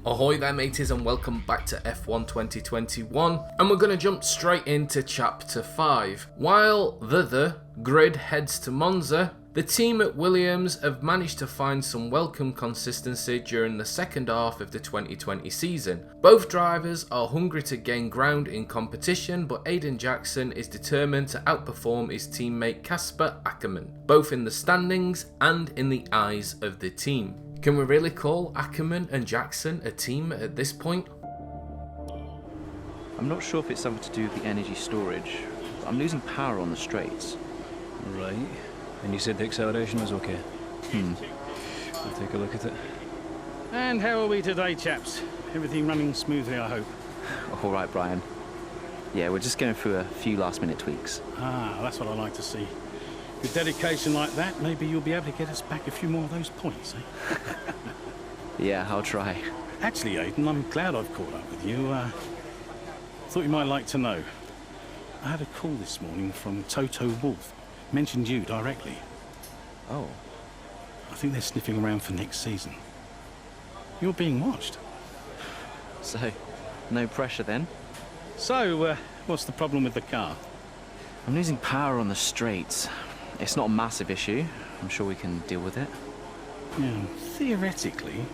Ahoy there mateys and welcome back to F1 2021, and we're going to jump straight into Chapter 5. While the grid heads to Monza, the team at Williams have managed to find some welcome consistency during the second half of the 2020 season. Both drivers are hungry to gain ground in competition, but Aiden Jackson is determined to outperform his teammate Casper Akkerman, both in the standings and in the eyes of the team. Can we really call Akkerman and Jackson a team at this point? I'm not sure if it's something to do with the energy storage. I'm losing power on the straights. Right. And you said the acceleration was okay? I'll take a look at it. And how are we today, chaps? Everything running smoothly, I hope? All right, Brian. Yeah, we're just going through a few last-minute tweaks. Ah, that's what I like to see. With dedication like that, maybe you'll be able to get us back a few more of those points, eh? Yeah, I'll try. Actually, Aiden, I'm glad I've caught up with you. Thought you might like to know. I had a call this morning from Toto Wolff. Mentioned you directly. Oh. I think they're sniffing around for next season. You're being watched. So, no pressure then? So, what's the problem with the car? I'm losing power on the straights. It's not a massive issue. I'm sure we can deal with it. Yeah, theoretically,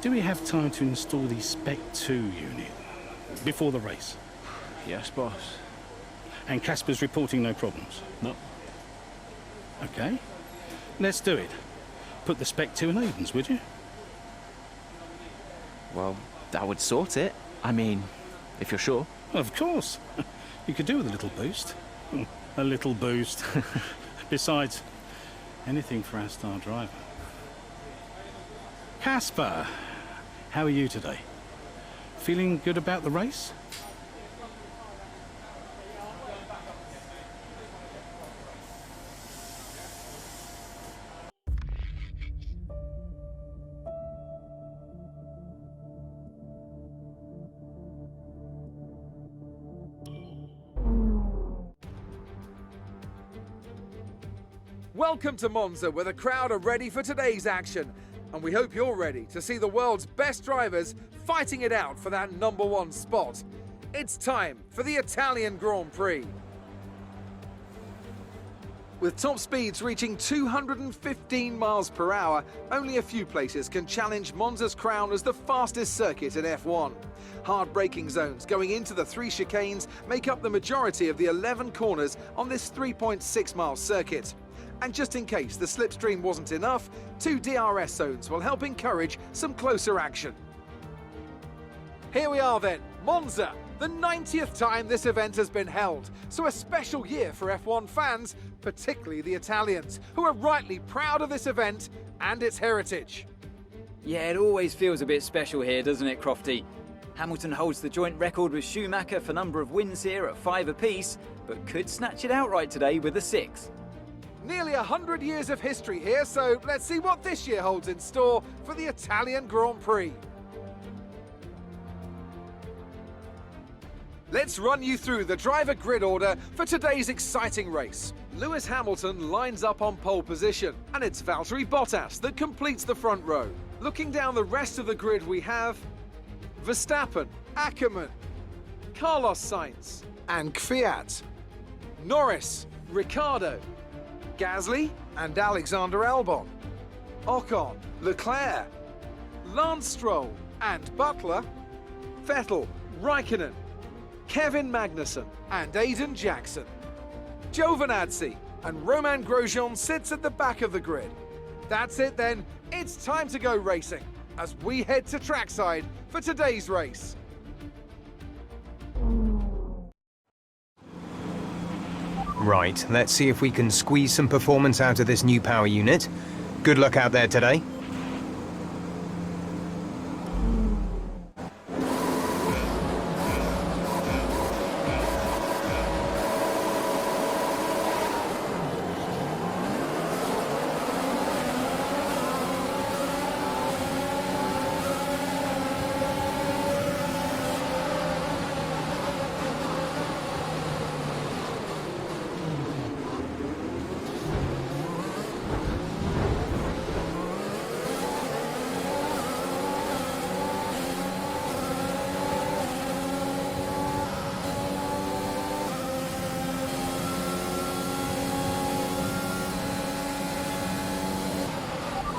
do we have time to install the Spec 2 unit before the race? Yes, boss. And Casper's reporting no problems? No. Okay, let's do it. Put the Spec 2 in Aiden's, would you? Well, that would sort it. I mean, if you're sure. Of course. You could do with a little boost. A little boost. Besides, anything for our star driver. Casper, how are you today? Feeling good about the race? Welcome to Monza, where the crowd are ready for today's action. And we hope you're ready to see the world's best drivers fighting it out for that #1 spot. It's time for the Italian Grand Prix. With top speeds reaching 215 miles per hour, only a few places can challenge Monza's crown as the fastest circuit in F1. Hard braking zones going into the 3 chicanes make up the majority of the 11 corners on this 3.6-mile circuit. And just in case the slipstream wasn't enough, 2 DRS zones will help encourage some closer action. Here we are then, Monza, the 90th time this event has been held, so a special year for F1 fans, particularly the Italians, who are rightly proud of this event and its heritage. Yeah, it always feels a bit special here, doesn't it, Crofty? Hamilton holds the joint record with Schumacher for number of wins here at 5 apiece, but could snatch it outright today with a 6. Nearly 100 years of history here, so let's see what this year holds in store for the Italian Grand Prix. Let's run you through the driver grid order for today's exciting race. Lewis Hamilton lines up on pole position, and it's Valtteri Bottas that completes the front row. Looking down the rest of the grid, we have Verstappen, Akkerman, Carlos Sainz, and Kvyat, Norris, Ricciardo, Gasly and Alexander Albon, Ocon, Leclerc, Lance Stroll and Butler, Vettel, Raikkonen, Kevin Magnussen and Aiden Jackson. Giovinazzi and Romain Grosjean sits at the back of the grid. That's it then, it's time to go racing as we head to trackside for today's race. Right, let's see if we can squeeze some performance out of this new power unit. Good luck out there today.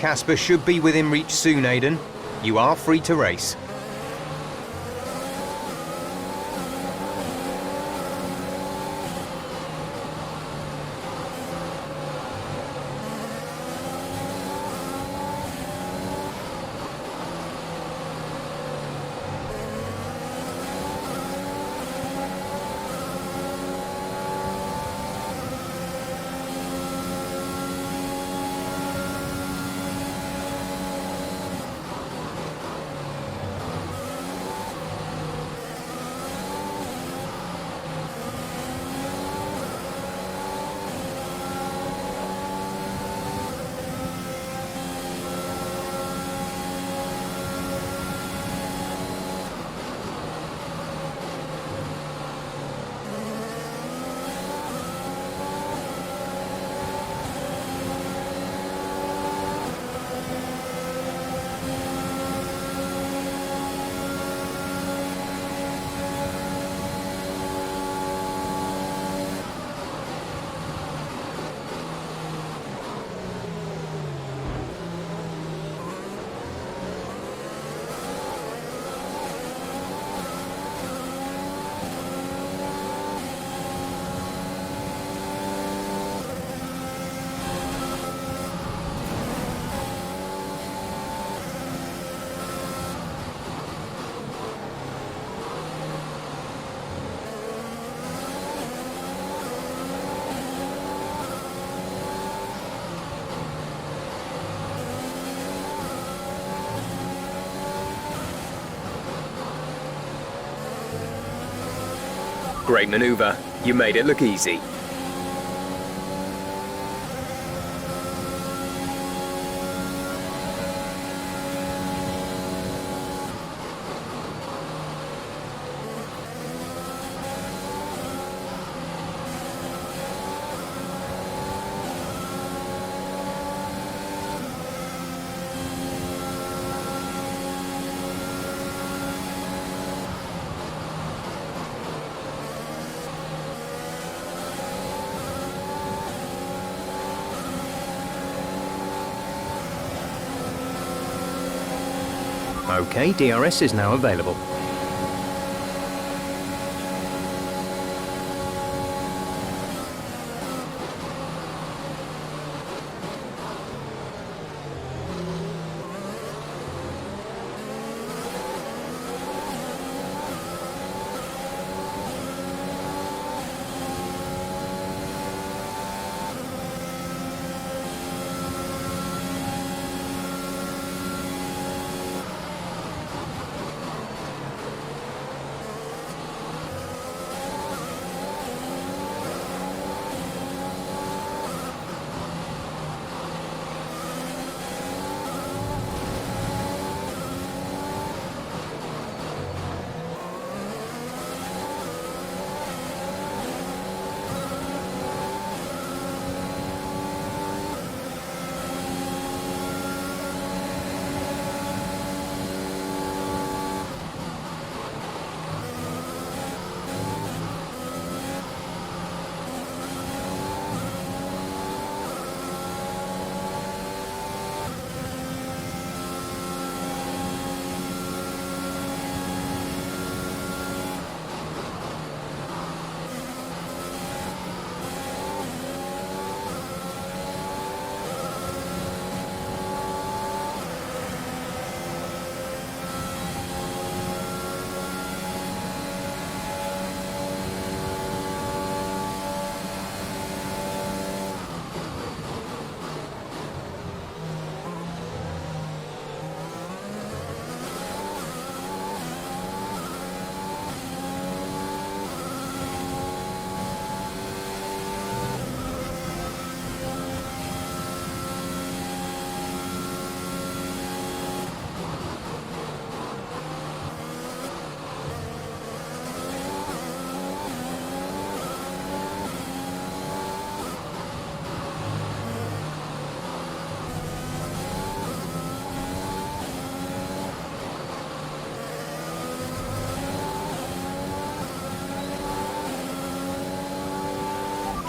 Casper should be within reach soon, Aiden. You are free to race. Great maneuver. You made it look easy. Okay, DRS is now available.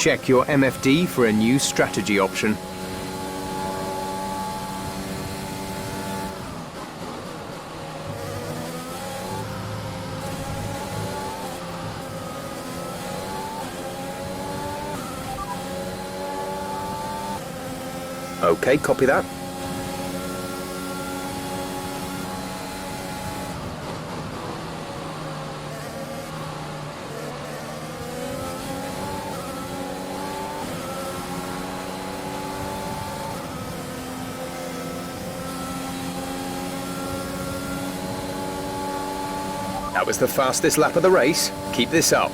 Check your MFD for a new strategy option. Okay, copy that. That was the fastest lap of the race. Keep this up.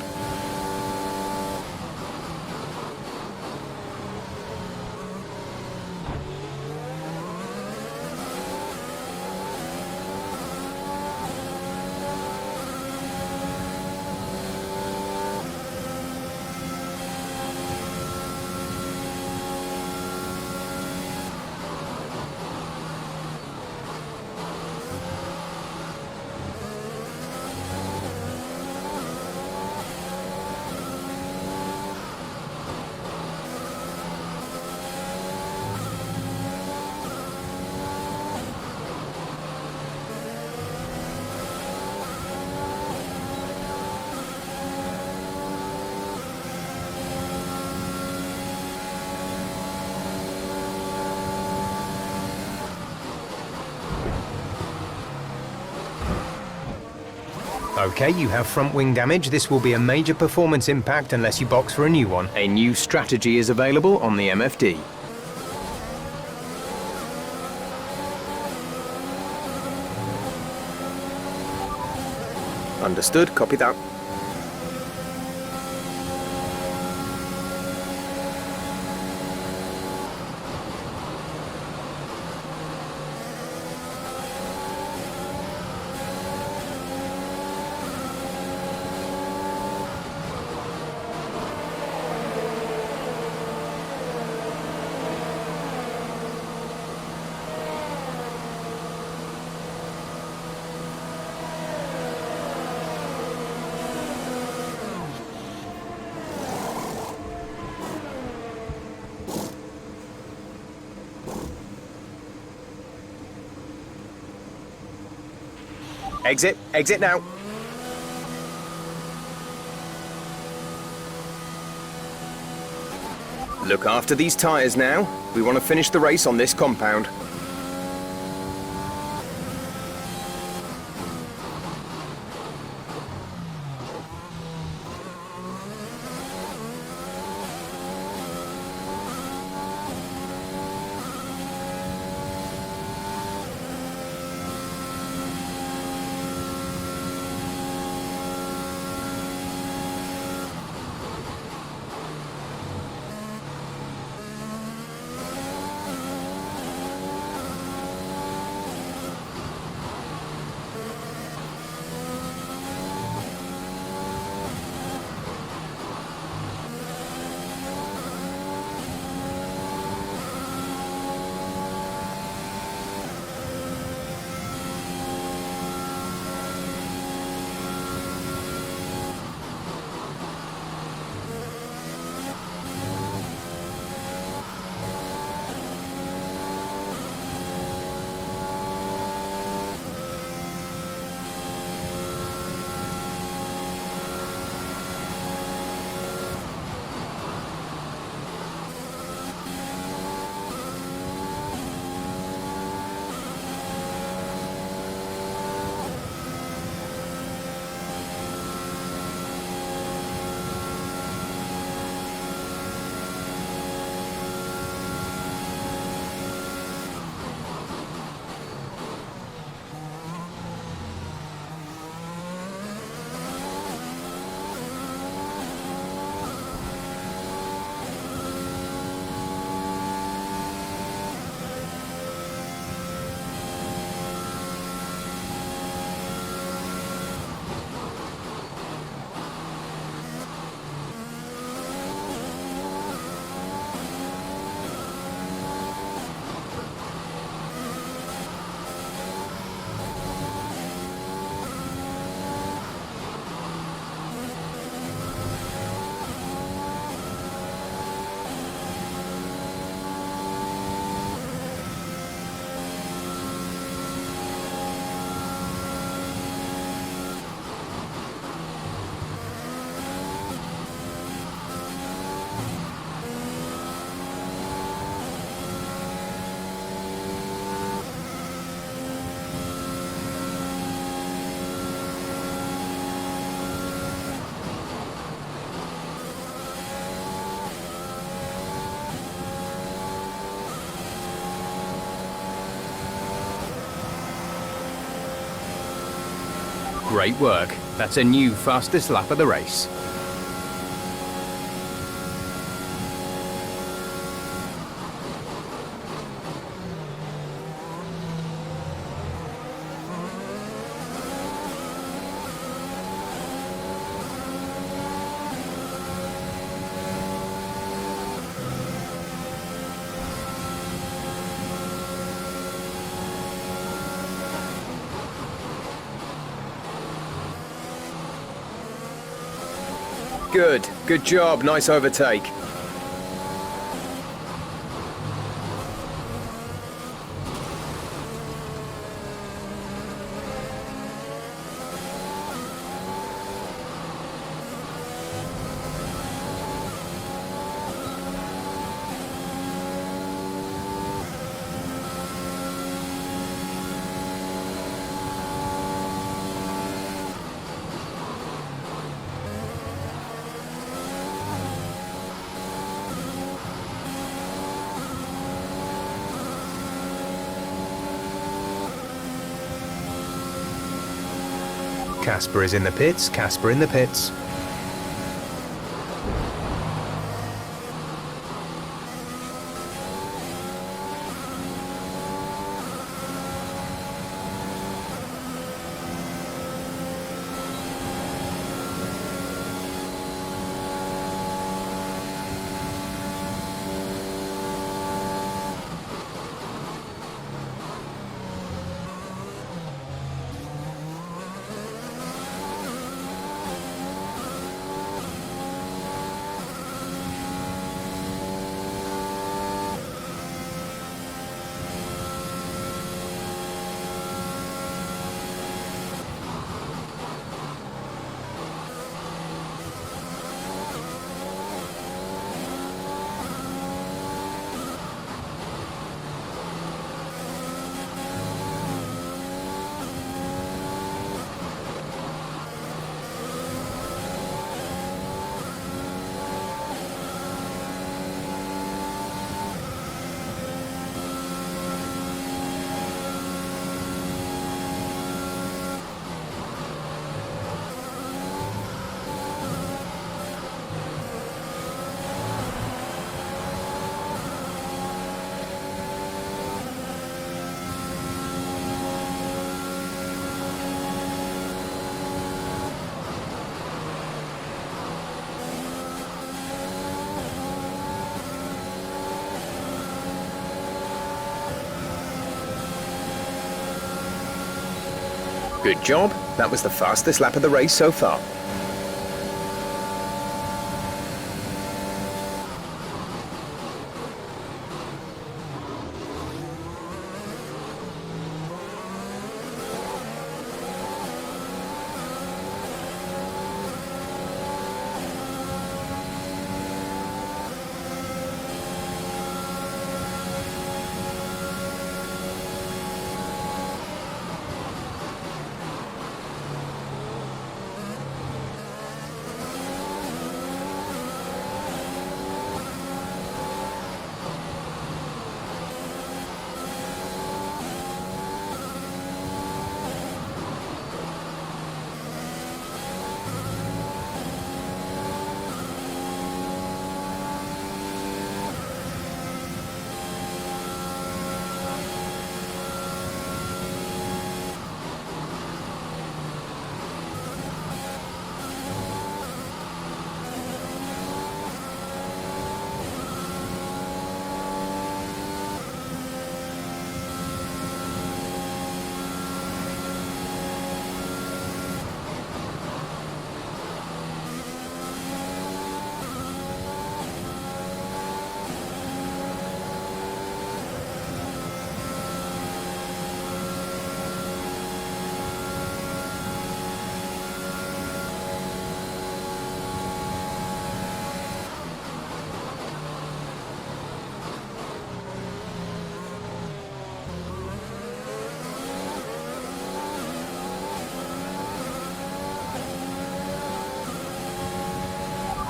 Okay, you have front wing damage. This will be a major performance impact unless you box for a new one. A new strategy is available on the MFD. Understood, copy that. Exit, exit now. Look after these tyres now. We want to finish the race on this compound. Great work. That's a new fastest lap of the race. Good job, nice overtake. Casper is in the pits, Casper in the pits. Good job. That was the fastest lap of the race so far.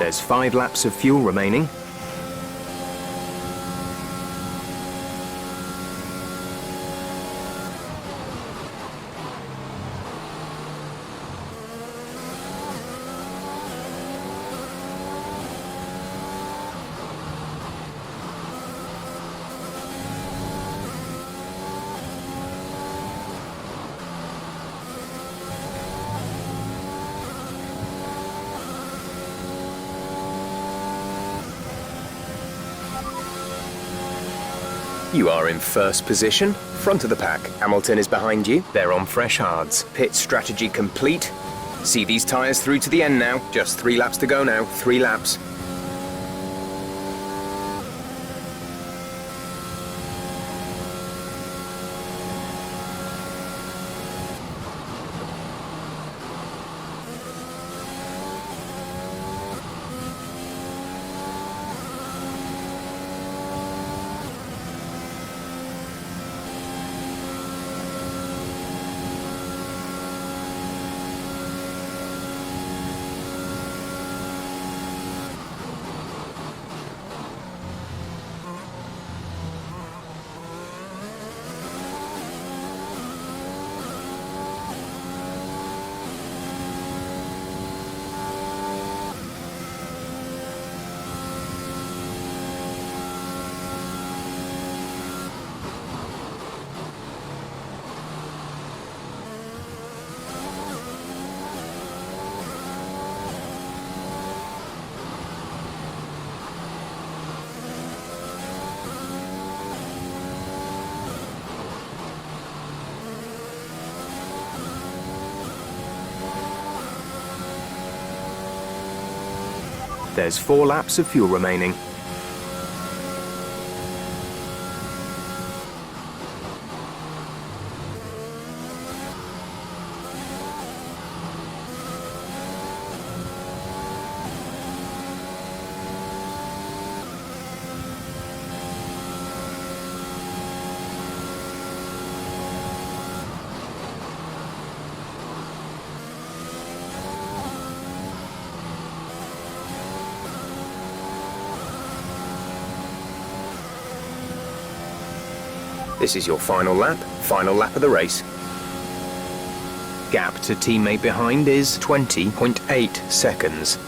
There's 5 laps of fuel remaining. You are in first position, front of the pack. Hamilton is behind you. They're on fresh hards. Pit strategy complete. See these tyres through to the end now. Just 3 laps to go now. 3 laps. There's 4 laps of fuel remaining. This is your final lap of the race. Gap to teammate behind is 20.8 seconds.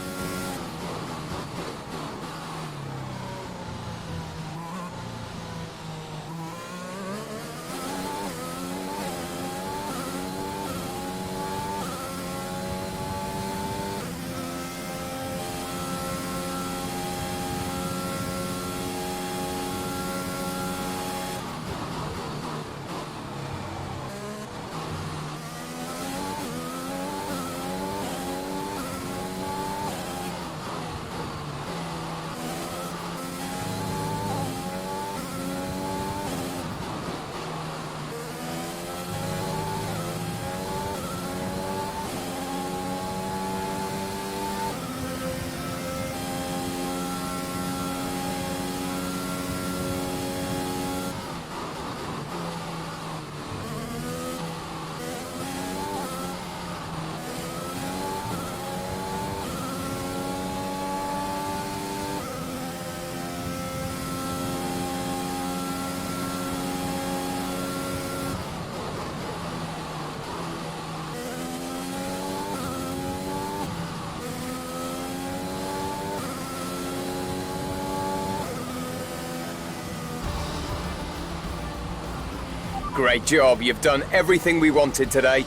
Great job, you've done everything we wanted today.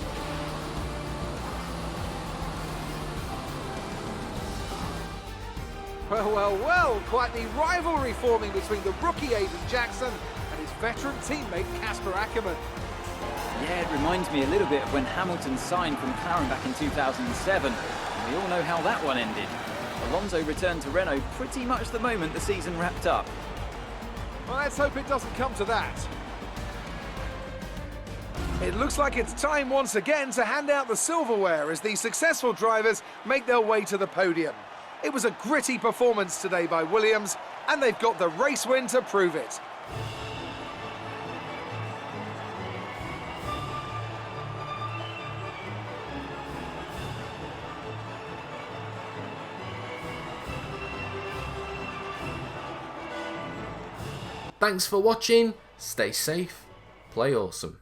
Well, well, well, quite the rivalry forming between the rookie Aiden Jackson and his veteran teammate Casper Akkerman. Yeah, it reminds me a little bit of when Hamilton signed from McLaren back in 2007. And we all know how that one ended. Alonso returned to Renault pretty much the moment the season wrapped up. Well, let's hope it doesn't come to that. It looks like it's time once again to hand out the silverware as the successful drivers make their way to the podium. It was a gritty performance today by Williams, and they've got the race win to prove it. Thanks for watching, stay safe, play awesome.